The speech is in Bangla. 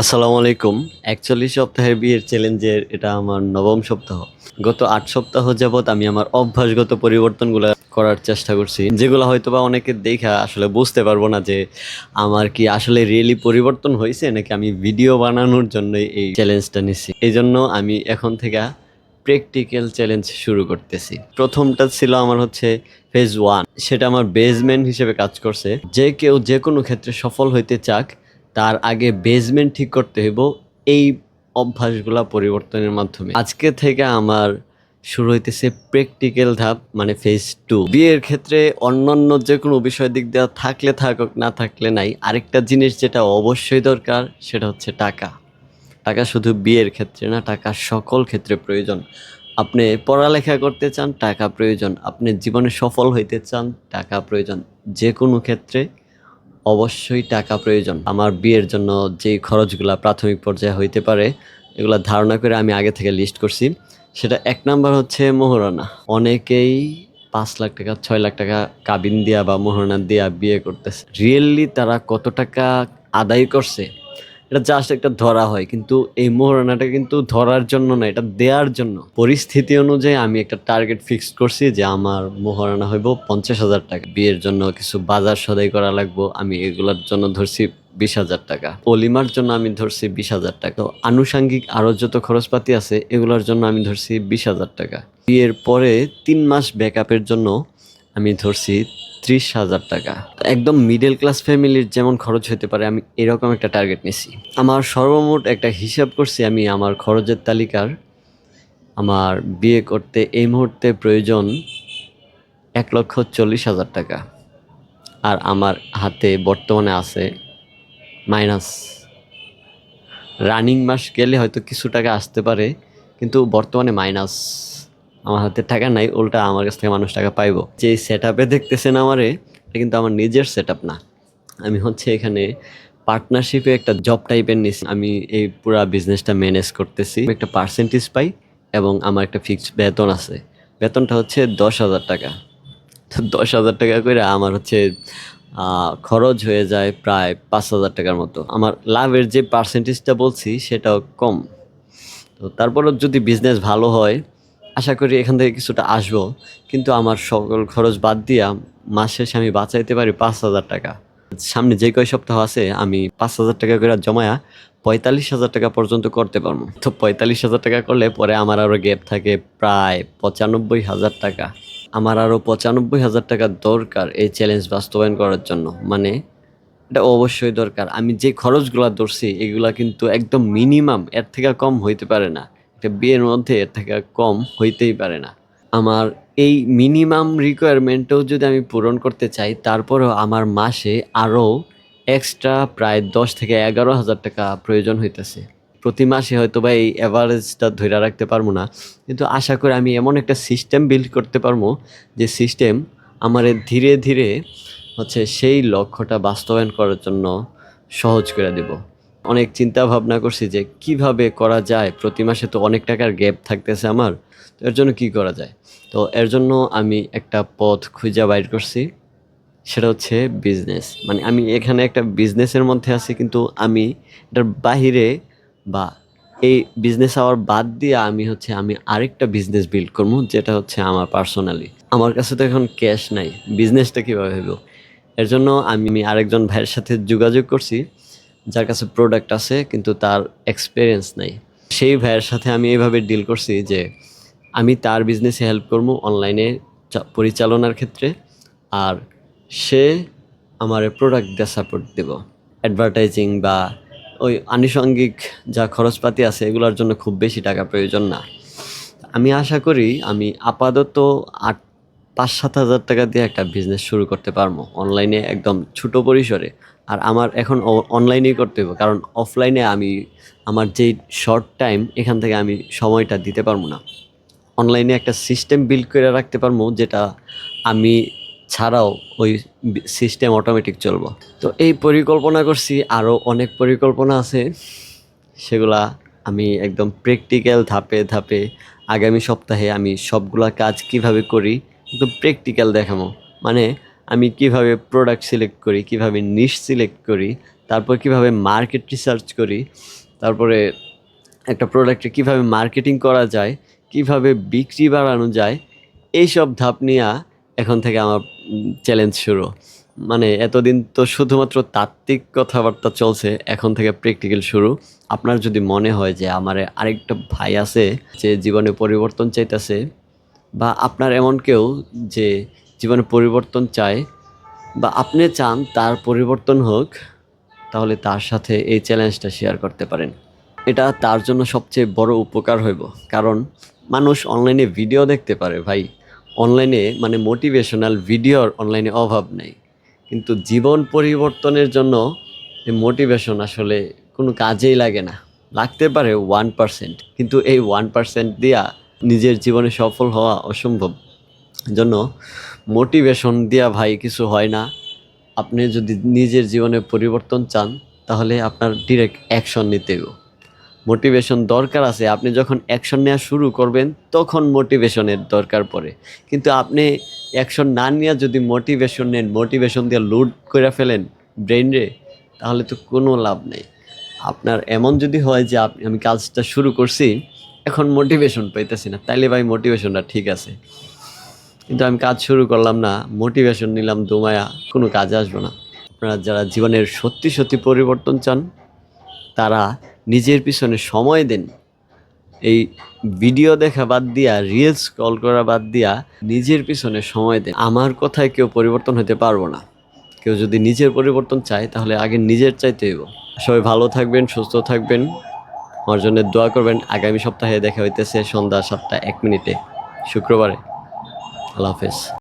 আসসালামু আলাইকুম। ৪১ সপ্তাহের বিয়ের চ্যালেঞ্জের এটা আমার ৯ম সপ্তাহ। গত ৮ সপ্তাহ যাবৎ আমি আমার অভ্যাসগত পরিবর্তনগুলা করার চেষ্টা করছি। যেগুলা হয়তোবা অনেকে দেইখা আসলে বুঝতে পারবো না যে আমার কি আসলে রিয়েলি পরিবর্তন হইছে নাকি আমি ভিডিও বানানোর জন্যই এই চ্যালেঞ্জটা নিছি। এজন্য আমি এখন থেকে প্র্যাকটিক্যাল চ্যালেঞ্জ শুরু করতেছি। ১মটা ছিল আমার হচ্ছে ফেজ 1, সেটা আমার বেসমেন্ট হিসেবে কাজ করছে। যে কেউ যেকোনো ক্ষেত্রে সফল হইতে চাক তার আগে বেসমেন্ট ঠিক করতে হইব এই অভ্যাসগুলা পরিবর্তনের মাধ্যমে। আজকে থেকে আমার শুরু হইতেছে প্র্যাকটিক্যাল ধাপ, মানে ফেজ 2। বিয়ের ক্ষেত্রে অন্যান্য যে কোনো বিষয় দিক দেওয়া থাকলে থাকুক, না থাকলে নাই, আরেকটা জিনিস যেটা অবশ্যই দরকার সেটা হচ্ছে টাকা। টাকা শুধু বিয়ের ক্ষেত্রে না, টাকা সকল ক্ষেত্রে প্রয়োজন। আপনি পড়ালেখা করতে চান, টাকা প্রয়োজন। আপনি জীবনে সফল হইতে চান, টাকা প্রয়োজন। যে কোনো ক্ষেত্রে অবশ্যই টাকা প্রয়োজন। আমার বিয়ের জন্য যেই খরচগুলা প্রাথমিক পর্যায়ে হইতে পারে এগুলা ধারণা করে আমি আগে থেকে লিস্ট করছি। সেটা ১ নাম্বার হচ্ছে মোহরানা। অনেকেই ৫ লাখ টাকা, ৬ লাখ টাকা কাবিন দিয়া বা মোহরানা দিয়া বিয়ে করতেছে। রিয়েলি তারা কত টাকা আদায় করছে এটা জাস্ট একটা ধরা হয়, কিন্তু এই মোহরানাটা কিন্তু ধরার জন্য না, এটা দেওয়ার জন্য। পরিস্থিতি অনুযায়ী আমি একটা টার্গেট ফিক্সড করছি যে আমার মোহরানা হইব ৫০,০০০ টাকা। বিয়ের জন্য কিছু বাজার সদাই করা লাগবো, আমি এগুলোর জন্য ধরছি ২০,০০০ টাকা। অলিমার জন্য আমি ধরছি ২০,০০০ টাকা। তো আনুষাঙ্গিক আরও যত খরচপাতি আছে এগুলোর জন্য আমি ধরছি ২০,০০০ টাকা। বিয়ের পরে ৩ মাস ব্যাকআপের জন্য আমি ধরছি ৩০,০০০ টাকা। একদম মিডল ক্লাস ফ্যামিলির যেমন খরচ হতে পারে আমি এরকম একটা টার্গেট নিছি। আমার সর্বমোট একটা হিসাব করছি আমি আমার খরচের তালিকার। আমার বিয়ে করতে এই মুহূর্তে প্রয়োজন ১,৪০,০০০ টাকা। আর আমার হাতে বর্তমানে আছে মাইনাস। রানিং মাস গেলে হয়তো কিছু টাকা আসতে পারে, কিন্তু বর্তমানে মাইনাস। আমার হাতে টাকা নাই, উল্টা আমার কাছ থেকে মানুষ টাকা পাইবো। যে সেটআপে দেখতেছেন আমারে, এটা কিন্তু আমার নিজের সেটআপ না। আমি হচ্ছে এখানে পার্টনারশিপে একটা জব টাইপের নিছি। আমি এই পুরা বিজনেসটা ম্যানেজ করতেছি। আমি একটা পার্সেন্টেজ পাই এবং আমার একটা ফিক্সড বেতন আছে। বেতনটা হচ্ছে ১০,০০০ টাকা। তো ১০,০০০ টাকা করে আমার হচ্ছে খরচ হয়ে যায় প্রায় ৫,০০০ টাকার মতো। আমার লাভের যে পার্সেন্টেজটা বলছি সেটাও কম। তো তারপরেও যদি বিজনেস ভালো হয় আশা করি এখান থেকে কিছুটা আসবো, কিন্তু আমার সকল খরচ বাদ দিয়া মাস শেষে আমি বাঁচাইতে পারি ৫,০০০ টাকা। সামনে যে কয় সপ্তাহ আছে আমি ৫,০০০ টাকা করে জমায়া ৪৫,০০০ টাকা পর্যন্ত করতে পারবো। তো ৪৫,০০০ টাকা করলে পরে আমার আরও গ্যাপ থাকে প্রায় ৯৫,০০০ টাকা। আমার আরও ৯৫,০০০ টাকা দরকার এই চ্যালেঞ্জ বাস্তবায়ন করার জন্য। মানে এটা অবশ্যই দরকার। আমি যে খরচগুলা ধরছি এগুলা কিন্তু একদম মিনিমাম, এর থেকে কম হইতে পারে না। একটা বিয়ের মধ্যে এর থেকে কম হইতেই পারে না। আমার এই মিনিমাম রিকোয়ারমেন্টও যদি আমি পূরণ করতে চাই তারপরেও আমার মাসে আরও এক্সট্রা প্রায় ১০ থেকে ১১,০০০ টাকা প্রয়োজন হইতেছে। প্রতি মাসে হয়তোবা এই এভারেজটা ধইরা রাখতে পারবো না। কিন্তু আশা করি আমি এমন একটা সিস্টেম বিল্ড করতে পারবো যে সিস্টেম আমারে ধীরে, ধীরে হচ্ছে সেই লক্ষ্যটা বাস্তবায়ন করার জন্য সহজ করে দিব। অনেক চিন্তা ভাবনা করছি যে কিভাবে করা যায়। প্রতি মাসে তো অনেক টাকার গ্যাপ থাকতেছে আমার। তো এর জন্য কি করা যায়? তো এর জন্য আমি একটা পথ খুঁজে বাইর করছি। সেটা হচ্ছে বিজনেস। মানে আমি এখানে একটা বিজনেসের মধ্যে আছি, কিন্তু আমি এটার বাহিরে বা এই বিজনেস আওয়ার বাদ দিয়ে আমি আরেকটা বিজনেস বিল্ড করবো, যেটা হচ্ছে আমার পার্সোনালি। আমার কাছে তো এখন ক্যাশ নাই। বিজনেসটা কিভাবে হইব? এর জন্য আমি আরেকজন ভাইয়ের সাথে যোগাযোগ করছি, যার কাছে প্রোডাক্ট আছে কিন্তু তার এক্সপেরিয়েন্স নাই। সেই ভাইয়ের সাথে আমি এভাবে ডিল করছি যে আমি তার বিজনেসে হেল্প করবো অনলাইনে পরিচালনার ক্ষেত্রে, আর সে আমারে প্রোডাক্ট দিয়ে সাপোর্ট দেব। অ্যাডভার্টাইজিং বা ওই আনুষঙ্গিক যা খরচপাতি আছে এগুলোর জন্য খুব বেশি টাকা প্রয়োজন না। আমি আশা করি আমি আপাতত ৫,০০০ টাকা দিয়ে একটা বিজনেস শুরু করতে পারবো অনলাইনে, একদম ছোট পরিসরে। আর আমার এখন অনলাইনেই করতে হবে, কারণ অফলাইনে আমি আমার যেই শর্ট টাইম এখান থেকে আমি সময়টা দিতে পারবো না। অনলাইনে একটা সিস্টেম বিল্ড করে রাখতে পারবো যেটা আমি ছাড়াও ওই সিস্টেম অটোমেটিক চলবো। তো এই পরিকল্পনা করছি, আরও অনেক পরিকল্পনা আছে। সেগুলা আমি একদম প্র্যাকটিক্যাল ধাপে ধাপে আগামী সপ্তাহে আমি সবগুলা কাজ কিভাবে করি একদম প্র্যাকটিক্যাল দেখাবো। মানে আমি কিভাবে প্রোডাক্ট সিলেক্ট করি, কিভাবে নিশ সিলেক্ট করি, তারপর কিভাবে মার্কেট রিসার্চ করি, তারপরে একটা প্রোডাক্টে কিভাবে মার্কেটিং করা যায়, কিভাবে বিক্রি বাড়ানো যায়, এইসব ধাপ নিয়ে এখন থেকে আমার চ্যালেঞ্জ শুরু। মানে এতদিন তো শুধুমাত্র তাত্ত্বিক কথাবার্তা চলছে, এখন থেকে প্র্যাকটিক্যাল শুরু। আপনার যদি মনে হয় যে আমার আরেকটা ভাই আছে যে জীবনে পরিবর্তন চাইতেছে, বা আপনার এমন কেউ যে জীবনে পরিবর্তন চায়, বা আপনি চান তার পরিবর্তন হোক, তাহলে তার সাথে এই চ্যালেঞ্জটা শেয়ার করতে পারেন। এটা তার জন্য সবচেয়ে বড় উপকার হইব, কারণ মানুষ অনলাইনে ভিডিও দেখতে পারে ভাই। অনলাইনে মানে মোটিভেশনাল ভিডিওর অনলাইনে অভাব নেই, কিন্তু জীবন পরিবর্তনের জন্য এই মোটিভেশন আসলে কোনো কাজেই লাগে না। লাগতে পারে 1%, কিন্তু এই 1% দিয়া নিজের জীবনে সফল হওয়া অসম্ভব। জন্য মোটিভেশন দিয়া ভাই কিছু হয় না। আপনি যদি নিজের জীবনে পরিবর্তন চান, তাহলে আপনার ডিরেক্ট অ্যাকশন নিতে হবে। মোটিভেশন দরকার আছে, আপনি যখন অ্যাকশন নেওয়া শুরু করবেন তখন মোটিভেশনের দরকার পড়ে। কিন্তু আপনি অ্যাকশন না নিয়ে যদি মোটিভেশন নেন, মোটিভেশন দিয়ে লোড করে ফেলেন ব্রেইনে, তাহলে তো কোনো লাভ নেই। আপনার এমন যদি হয় যে আমি কাজটা শুরু করছি, এখন মোটিভেশন পাইতেছি না, তাইলে ভাই মোটিভেশনটা ঠিক আছে, কিন্তু আমি কাজ শুরু করলাম না, মোটিভেশন নিলাম দুমায়া, কোনো কাজে আসবো না। আপনারা যারা জীবনের সত্যি সত্যি পরিবর্তন চান, তারা নিজের পিছনে সময় দেন। এই ভিডিও দেখা বাদ দিয়া, রিলস স্ক্রল করা বাদ দিয়া নিজের পিছনে সময় দেন। আমার কথায় কেউ পরিবর্তন হতে পারবো না। কেউ যদি নিজের পরিবর্তন চায়, তাহলে আগে নিজের চাইতে হইব। সবাই ভালো থাকবেন, সুস্থ থাকবেন, আমার জন্য দোয়া করবেন। আগামী সপ্তাহে দেখা হইতেছে সন্ধ্যা 7টা 1 মিনিটে, শুক্রবারে। আল্লাহ হাফেজ।